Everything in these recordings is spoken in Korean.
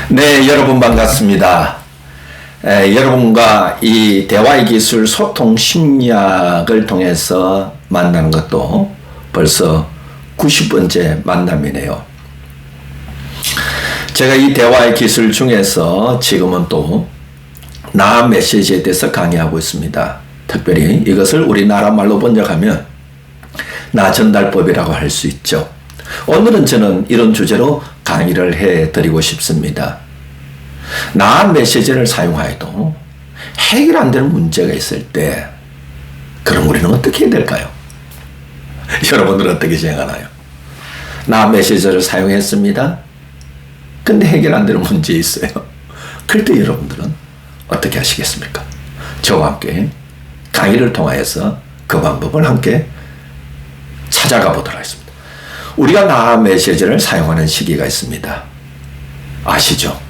네, 여러분 반갑습니다. 여러분과 이 대화의 기술 소통 심리학을 통해서 만나는 것도 벌써 90번째 만남이네요. 제가 이 대화의 기술 중에서 지금은 또 나 메시지에 대해서 강의하고 있습니다. 특별히 이것을 우리나라 말로 번역하면 나 전달법이라고 할 수 있죠. 오늘은 저는 이런 주제로 강의를 해드리고 싶습니다. 나 메시지를 사용하여도 해결 안 되는 문제가 있을 때 그럼 우리는 어떻게 해야 될까요? 여러분들은 어떻게 생각하나요? 나 메시지를 사용했습니다. 근데 해결 안 되는 문제 있어요. 그럴 때 여러분들은 어떻게 하시겠습니까? 저와 함께 강의를 통하여서 그 방법을 함께 찾아가 보도록 하겠습니다. 우리가 나 메시지를 사용하는 시기가 있습니다. 아시죠?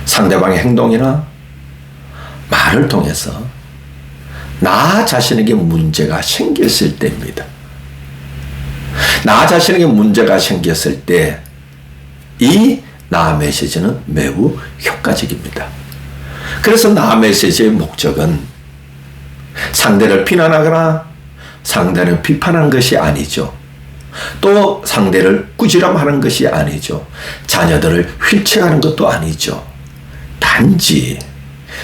상대방의 행동이나 말을 통해서 나 자신에게 문제가 생겼을 때입니다. 나 자신에게 문제가 생겼을 때 이 나 메시지는 매우 효과적입니다. 그래서 나 메시지의 목적은 상대를 비난하거나 상대를 비판하는 것이 아니죠. 또 상대를 꾸지람하는 것이 아니죠. 자녀들을 휠체하는 것도 아니죠. 단지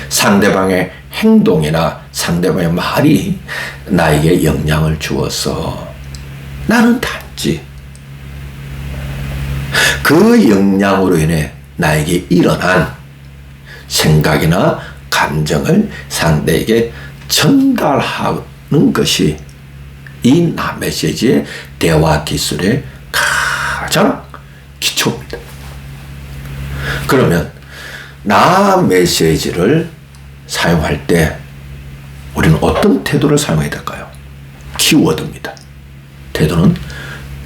상대방의 행동이나 상대방의 말이 나에게 영향을 주어서 나는 단지 그 영향으로 인해 나에게 일어난 생각이나 감정을 상대에게 전달하는 것이 이 나 메시지의 대화 기술의 가장 기초입니다. 그러면 나 메시지를 사용할 때 우리는 어떤 태도를 사용해야 될까요? 키워드입니다. 태도는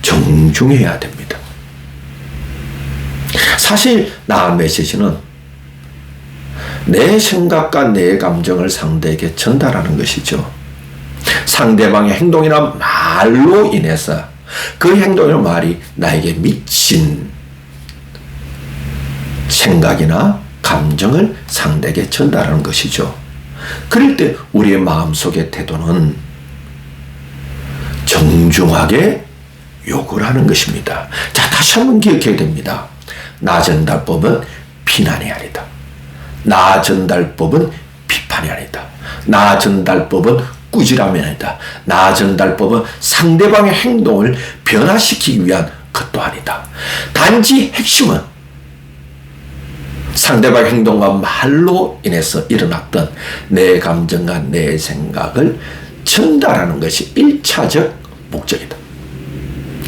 정중해야 됩니다. 사실 나 메시지는 내 생각과 내 감정을 상대에게 전달하는 것이죠. 상대방의 행동이나 말로 인해서 그 행동이나 말이 나에게 미친 생각이나 감정을 상대에게 전달하는 것이죠. 그럴 때 우리의 마음속의 태도는 정중하게 욕을 하는 것입니다. 자, 다시 한번 기억해야 됩니다. 나 전달법은 비난이 아니다. 나 전달법은 비판이 아니다. 나 전달법은 꾸지람이 아니다. 나 전달법은 상대방의 행동을 변화시키기 위한 것도 아니다. 단지 핵심은 상대방의 행동과 말로 인해서 일어났던 내 감정과 내 생각을 전달하는 것이 1차적 목적이다.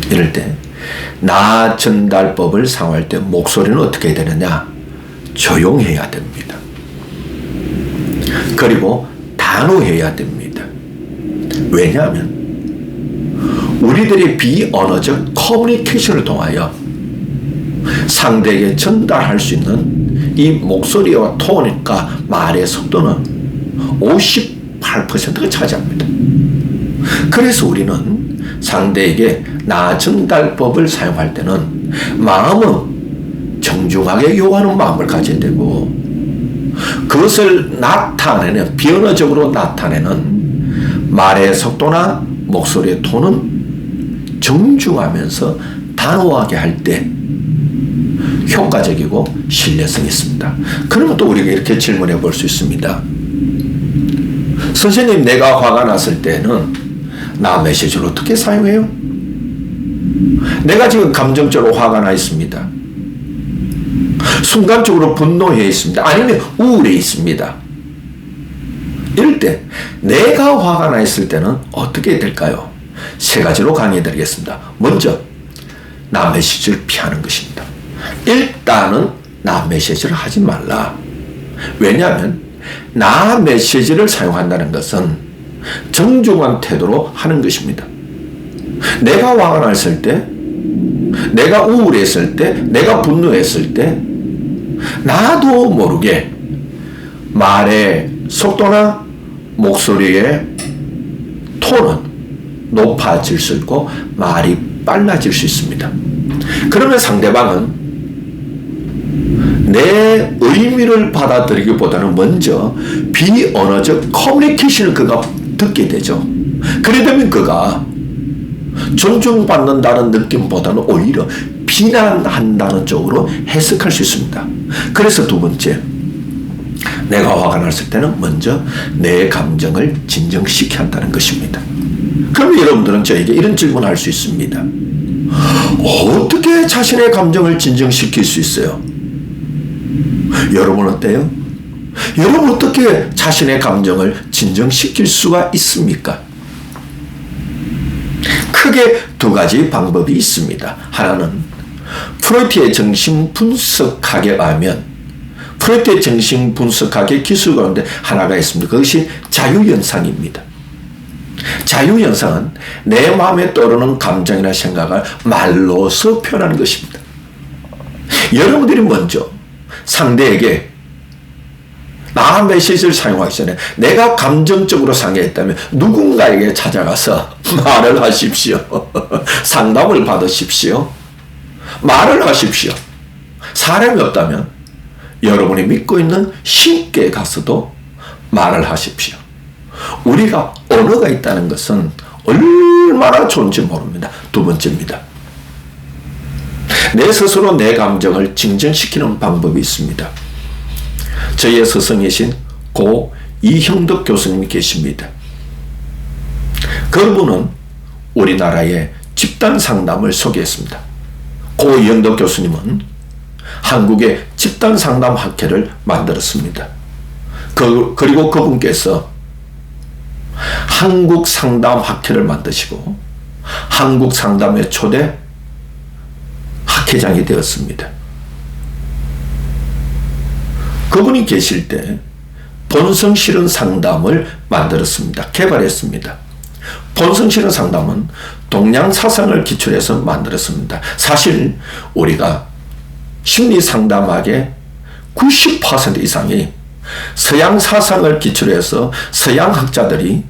이럴 때 나 전달법을 사용할 때 목소리는 어떻게 해야 되느냐? 조용해야 됩니다. 그리고 단호해야 됩니다. 왜냐하면 우리들의 비언어적 커뮤니케이션을 통하여 상대에게 전달할 수 있는 이 목소리와 톤과 말의 속도는 58%가 차지합니다. 그래서 우리는 상대에게 나 전달법을 사용할 때는 마음은 정중하게 요하는 마음을 가져야 되고 그것을 나타내는 비언어적으로 나타내는 말의 속도나 목소리의 톤은 정중하면서 단호하게 할 때 효과적이고 신뢰성이 있습니다. 그러면 또 우리가 이렇게 질문해 볼 수 있습니다. 선생님, 내가 화가 났을 때는 나 메시지를 어떻게 사용해요? 내가 지금 감정적으로 화가 나 있습니다. 순간적으로 분노해 있습니다. 아니면 우울해 있습니다. 이럴 때 내가 화가 나 있을 때는 어떻게 될까요? 세 가지로 강의해 드리겠습니다. 먼저 나 메시지를 피하는 것입니다. 일단은 나 메시지를 하지 말라. 왜냐하면 나 메시지를 사용한다는 것은 정중한 태도로 하는 것입니다. 내가 화가 났을 때, 내가 우울했을 때, 내가 분노했을 때 나도 모르게 말의 속도나 목소리의 톤은 높아질 수 있고 말이 빨라질 수 있습니다. 그러면 상대방은 내 의미를 받아들이기보다는 먼저 비언어적 커뮤니케이션을 그가 듣게 되죠. 그래 되면 그가 존중받는다는 느낌보다는 오히려 비난한다는 쪽으로 해석할 수 있습니다. 그래서 두 번째, 내가 화가 났을 때는 먼저 내 감정을 진정시켜야 한다는 것입니다. 그럼 여러분들은 저에게 이런 질문을 할 수 있습니다. 어떻게 자신의 감정을 진정시킬 수 있어요? 여러분 어때요? 여러분 어떻게 자신의 감정을 진정시킬 수가 있습니까? 크게 두 가지 방법이 있습니다. 하나는 프로이트의 정신분석학에 의하면, 프로이트의 정신분석학의 기술 가운데 하나가 있습니다. 그것이 자유연상입니다. 자유연상은 내 마음에 떠오르는 감정이나 생각을 말로서 표현하는 것입니다. 여러분들이 먼저 상대에게 나 메시지를 사용하기 전에 내가 감정적으로 상해했다면 누군가에게 찾아가서 말을 하십시오. 상담을 받으십시오. 말을 하십시오. 사람이 없다면 여러분이 믿고 있는 신께 가서도 말을 하십시오. 우리가 언어가 있다는 것은 얼마나 좋은지 모릅니다. 두 번째입니다. 내 스스로 내 감정을 진정시키는 방법이 있습니다. 저희의 스승이신 고 이형덕 교수님이 계십니다. 그분은 우리나라의 집단 상담을 소개했습니다. 고 이형덕 교수님은 한국의 집단 상담 학회를 만들었습니다. 그리고 그분께서 한국 상담 학회를 만드시고 한국 상담의 초대 학회장이 되었습니다. 그분이 계실 때 본성 실현 상담을 만들었습니다. 개발했습니다. 본성 실현 상담은 동양 사상을 기초로 해서 만들었습니다. 사실 우리가 심리 상담학의 90% 이상이 서양 사상을 기초로 해서 서양 학자들이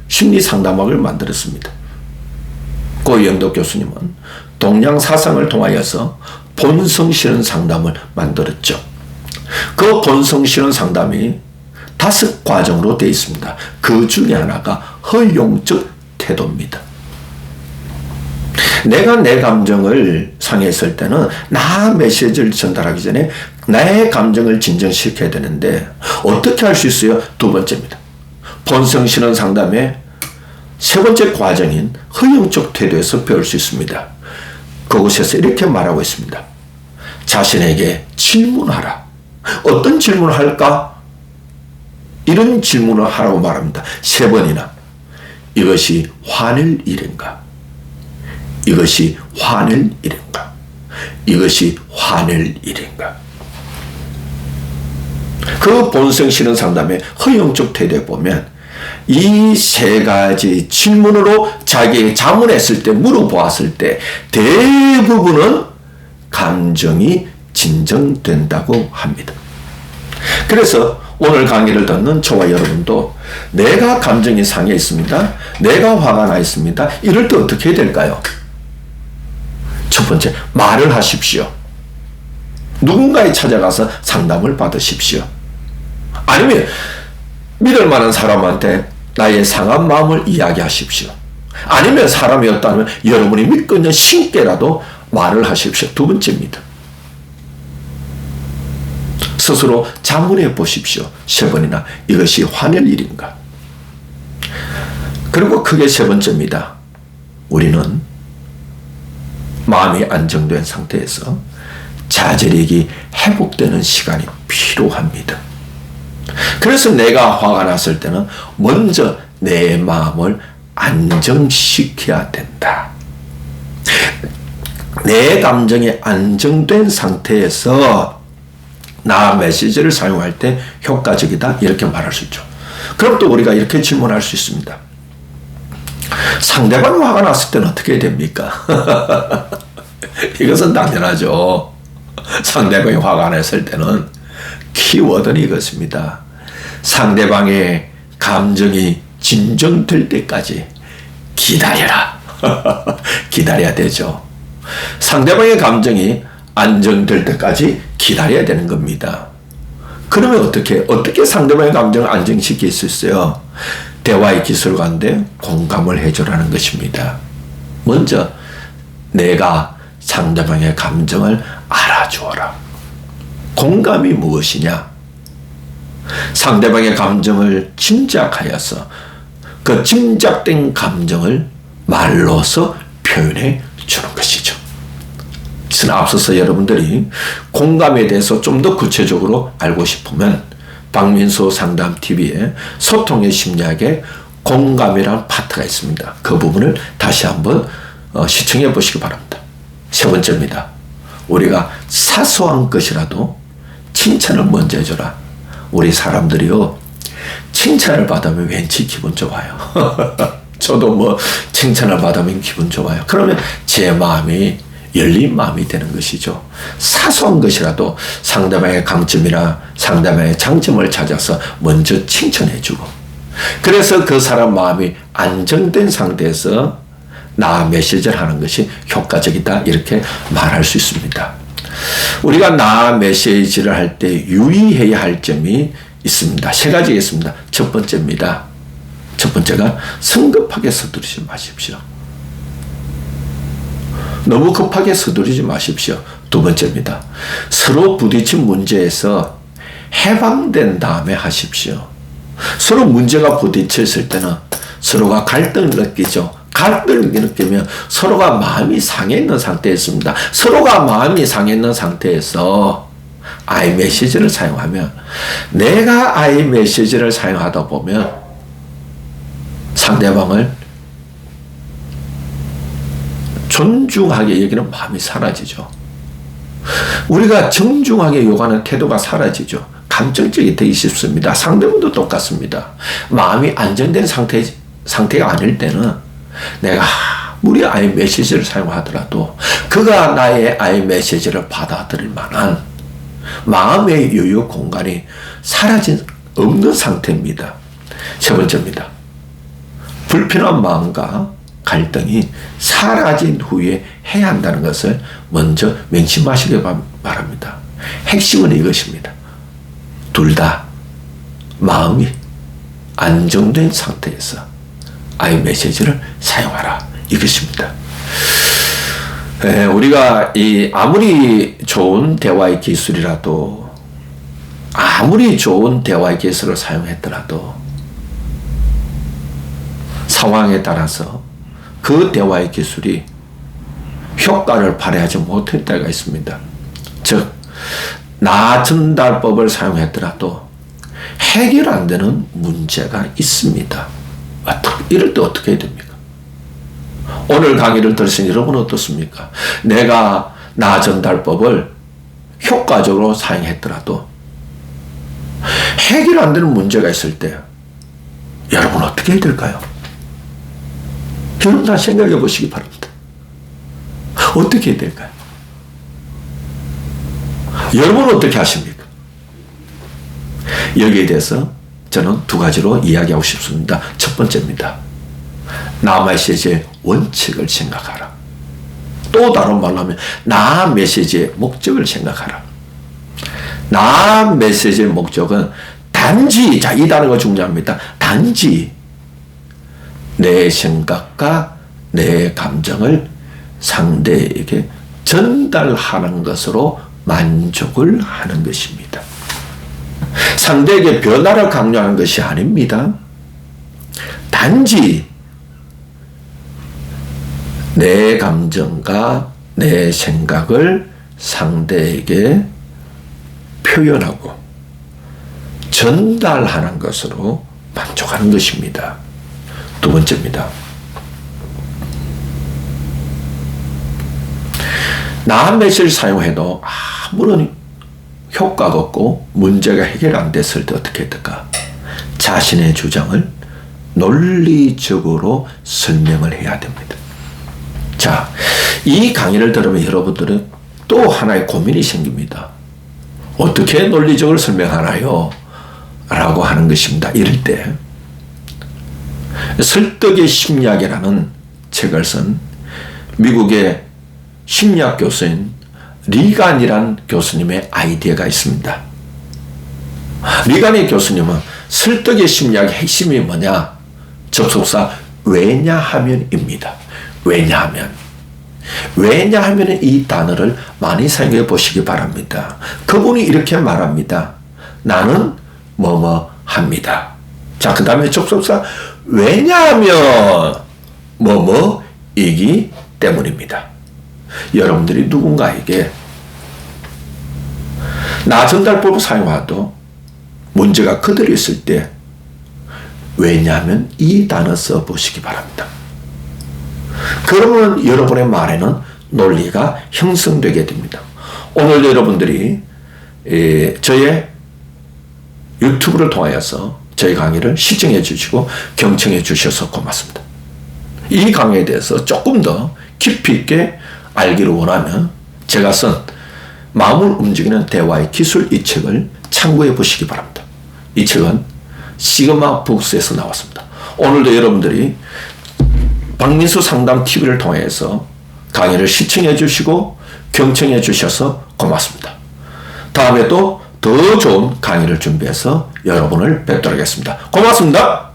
심리 상담학을 만들었습니다. 고 이형덕 교수님은 동양 사상을 통하여서 본성 실현 상담을 만들었죠. 그 본성 실현 상담이 5과정으로 되어 있습니다. 그 중에 하나가 허용적 태도입니다. 내가 내 감정을 상해했을 때는 나 메시지를 전달하기 전에 내 감정을 진정시켜야 되는데 어떻게 할 수 있어요? 두 번째입니다. 본성 실현 상담의 세 번째 과정인 허용적 태도에서 배울 수 있습니다. 그곳에서 이렇게 말하고 있습니다. 자신에게 질문하라. 어떤 질문을 할까? 이런 질문을 하라고 말합니다. 3번이나. 이것이 화낼 일인가? 이것이 화낼 일인가? 이것이 화낼 일인가? 그 본성 실현 상담의 허용적 태도에 보면 이 3가지 질문으로 자기의 자문했을 때, 물어보았을 때 대부분은 감정이 진정된다고 합니다. 그래서 오늘 강의를 듣는 저와 여러분도 내가 감정이 상해 있습니다. 내가 화가 나 있습니다. 이럴 때 어떻게 해야 될까요? 첫 번째, 말을 하십시오. 누군가에 찾아가서 상담을 받으십시오. 아니면 믿을 만한 사람한테 나의 상한 마음을 이야기하십시오. 아니면 사람이 없다면 여러분이 믿고 있는 신께라도 말을 하십시오. 두 번째입니다. 스스로 자문해 보십시오. 3번이나 이것이 화낼 일인가? 그리고 크게 3번째입니다. 우리는 마음이 안정된 상태에서 자제력이 회복되는 시간이 필요합니다. 그래서 내가 화가 났을 때는 먼저 내 마음을 안정시켜야 된다. 내 감정이 안정된 상태에서 나 메시지를 사용할 때 효과적이다. 이렇게 말할 수 있죠. 그럼 또 우리가 이렇게 질문할 수 있습니다. 상대방이 화가 났을 때는 어떻게 됩니까? 이것은 당연하죠. 상대방이 화가 났을 때는 키워드는 이것입니다. 상대방의 감정이 진정될 때까지 기다려라. 기다려야 되죠. 상대방의 감정이 안정될 때까지 기다려야 되는 겁니다. 그러면 어떻게 상대방의 감정을 안정시킬 수 있어요? 대화의 기술 가운데 공감을 해주라는 것입니다. 먼저 내가 상대방의 감정을 알아주어라. 공감이 무엇이냐? 상대방의 감정을 짐작하여서 그 짐작된 감정을 말로서 표현해 주는 것이죠. 그래서 앞서서 여러분들이 공감에 대해서 좀 더 구체적으로 알고 싶으면 박민수 상담TV에 소통의 심리학에 공감이라는 파트가 있습니다. 그 부분을 다시 한번 시청해 보시기 바랍니다. 세 번째입니다. 우리가 사소한 것이라도 칭찬을 먼저 해줘라. 우리 사람들이요, 칭찬을 받으면 왠지 기분 좋아요. 저도 칭찬을 받으면 기분 좋아요. 그러면 제 마음이 열린 마음이 되는 것이죠. 사소한 것이라도 상대방의 강점이나 상대방의 장점을 찾아서 먼저 칭찬해주고, 그래서 그 사람 마음이 안정된 상태에서 나 메시지를 하는 것이 효과적이다, 이렇게 말할 수 있습니다. 우리가 나 메시지를 할 때 유의해야 할 점이 있습니다. 세 가지가 있습니다. 첫 번째입니다. 첫 번째가 성급하게 서두르지 마십시오. 너무 급하게 서두르지 마십시오. 두 번째입니다. 서로 부딪힌 문제에서 해방된 다음에 하십시오. 서로 문제가 부딪혔을 때는 서로가 갈등을 느끼죠. 갈등을 느끼면 서로가 마음이 상해 있는 상태에 있습니다. 서로가 마음이 상해 있는 상태에서 I 메시지를 사용하면, 내가 I 메시지를 사용하다 보면 상대방을 존중하게 여기는 마음이 사라지죠. 우리가 정중하게 요구하는 태도가 사라지죠. 감정적이 되기 쉽습니다. 상대분도 똑같습니다. 마음이 안정된 상태가 아닐 때는 내가 아무리 I 메시지를 사용하더라도 그가 나의 I 메시지를 받아들일 만한 마음의 여유 공간이 사라진 없는 상태입니다. 세 번째입니다. 불편한 마음과 갈등이 사라진 후에 해야 한다는 것을 먼저 명심하시기 바랍니다. 핵심은 이것입니다. 둘 다 마음이 안정된 상태에서 I 메시지를 사용하라, 이것입니다. 우리가 아무리 좋은 대화의 기술이라도, 아무리 좋은 대화의 기술을 사용했더라도 상황에 따라서 그 대화의 기술이 효과를 발휘하지 못할 때가 있습니다. 즉, 나 전달법을 사용했더라도 해결 안 되는 문제가 있습니다. 이럴 때 어떻게 해야 됩니까? 오늘 강의를 들으신 여러분은 어떻습니까? 내가 나 전달법을 효과적으로 사용했더라도 해결 안 되는 문제가 있을 때 여러분 어떻게 해야 될까요? 여러분 다 생각해 보시기 바랍니다. 어떻게 해야 될까요? 여러분은 어떻게 하십니까? 여기에 대해서 저는 두 가지로 이야기하고 싶습니다. 첫 번째입니다. 나 메시지의 원칙을 생각하라. 또 다른 말로 하면 나 메시지의 목적을 생각하라. 나 메시지의 목적은 단지, 자, 이 단어가 중요합니다. 단지 내 생각과 내 감정을 상대에게 전달하는 것으로 만족을 하는 것입니다. 상대에게 변화를 강요하는 것이 아닙니다. 단지 내 감정과 내 생각을 상대에게 표현하고 전달하는 것으로 만족하는 것입니다. 두 번째입니다. 나 메시지를 사용해도 아무런 효과가 없고 문제가 해결 안 됐을 때 어떻게 했을까? 자신의 주장을 논리적으로 설명을 해야 됩니다. 자, 이 강의를 들으면 여러분들은 또 하나의 고민이 생깁니다. 어떻게 논리적으로 설명하나요? 라고 하는 것입니다. 이럴 때 설득의 심리학이라는 책을 쓴 미국의 심리학 교수인 리간이란 교수님의 아이디어가 있습니다. 리간의 교수님은 설득의 심리학의 핵심이 뭐냐? 접속사 왜냐하면입니다. 왜냐하면 이 단어를 많이 사용해 보시기 바랍니다. 그분이 이렇게 말합니다. 나는 뭐뭐 합니다. 자, 그 다음에 접속사 왜냐하면 뭐뭐이기 때문입니다. 여러분들이 누군가에게 나 전달법을 사용하도 문제가 그대로 있을 때 왜냐하면 이 단어 써보시기 바랍니다. 그러면 여러분의 말에는 논리가 형성되게 됩니다. 오늘 여러분들이 저의 유튜브를 통하여서 저희 강의를 시청해 주시고 경청해 주셔서 고맙습니다. 이 강의에 대해서 조금 더 깊이 있게 알기를 원하면 제가 쓴 마음을 움직이는 대화의 기술 이 책을 참고해 보시기 바랍니다. 이 책은 시그마 북스에서 나왔습니다. 오늘도 여러분들이 박민수 상담 TV를 통해서 강의를 시청해 주시고 경청해 주셔서 고맙습니다. 다음에 또 더 좋은 강의를 준비해서 여러분을 뵙도록 하겠습니다. 고맙습니다.